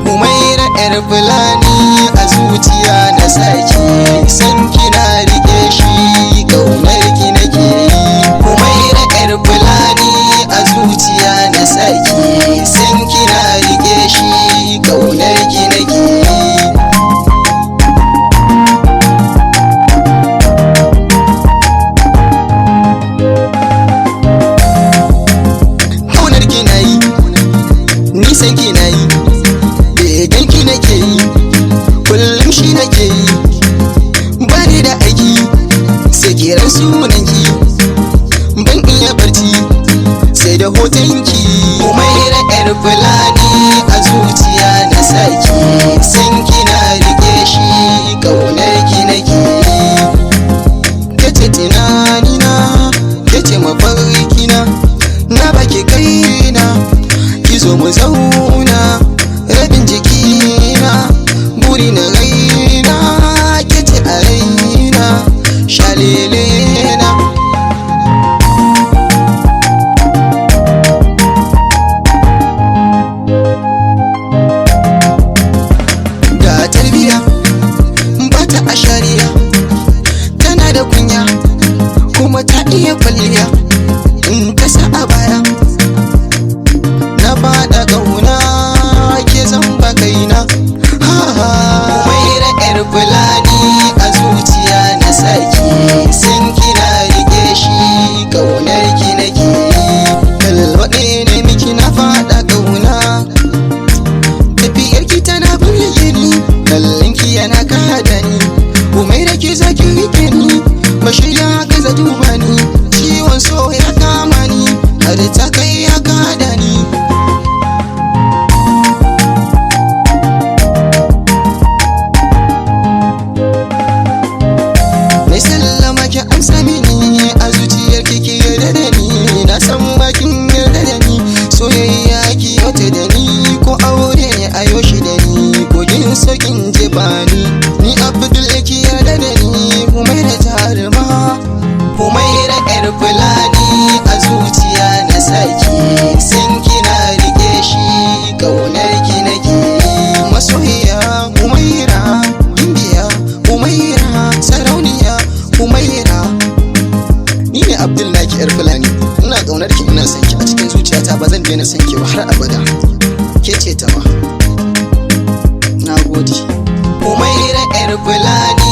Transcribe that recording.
Humaira yar Fulani a zuciya na saki, san kina rike shi kaunar ki nake yi. Humaira yar Fulani a zuciya na saki, san kina rike shi kaunar ki nake yi. Kaunar ki nayi, nisan ki nayi, ganki nake yi, kullum shi nake yi, bani da aiki sai kiran sunanki, ban iya barci sai da hotonki. Humaira yar Fulani a zuciya na saki, san kina rike shi kaunar ki nake yi. Kace tunanina, kace mafarkina, na baki kaina, ki zo mu zauna rabin jikina, buri na raina, kece a raina, shalelena. Ga tarbiya ba ta ashariya, tana da kunya kuma ta iya kwalliya, in ta sa a baya na fada ƙauna zamba kaina. Humaira yar Fulani a zuciya na saki, san kina rike shi kaunar ki nake yi. Kalwaɗe ne miki na faɗa ƙauna, tafiyar ki tana burge ni, kallon ki yana kada ni. Humaira ki zaki rike ni, bashi ya gaza duba ni, ciwon so ya kama ni, har ta kai ya kada ni. Ki amsa mini a zuciyar ki yarda da ni, na san bakin yarda da ni. Soyayya ki wata da ni, ko aure ne a yoshi da ni, ko yin sokin jebani, ni Abdul ki yarda da ni. Humaira jaruma, Humaira yar Fulani a zuciya na saki, san kina rike shi kaunar ki nake yi. Masoyiya Humaira, gimbiya Humaira, sarauniya Humaira. Ni ne Abdul naki yar Fulani, ina ƙaunar ki, ina son ki a cikin zuciyata, ba zan daina son ki ba har abada. Ke ce ta ma, na gode. Humaira yar Fulani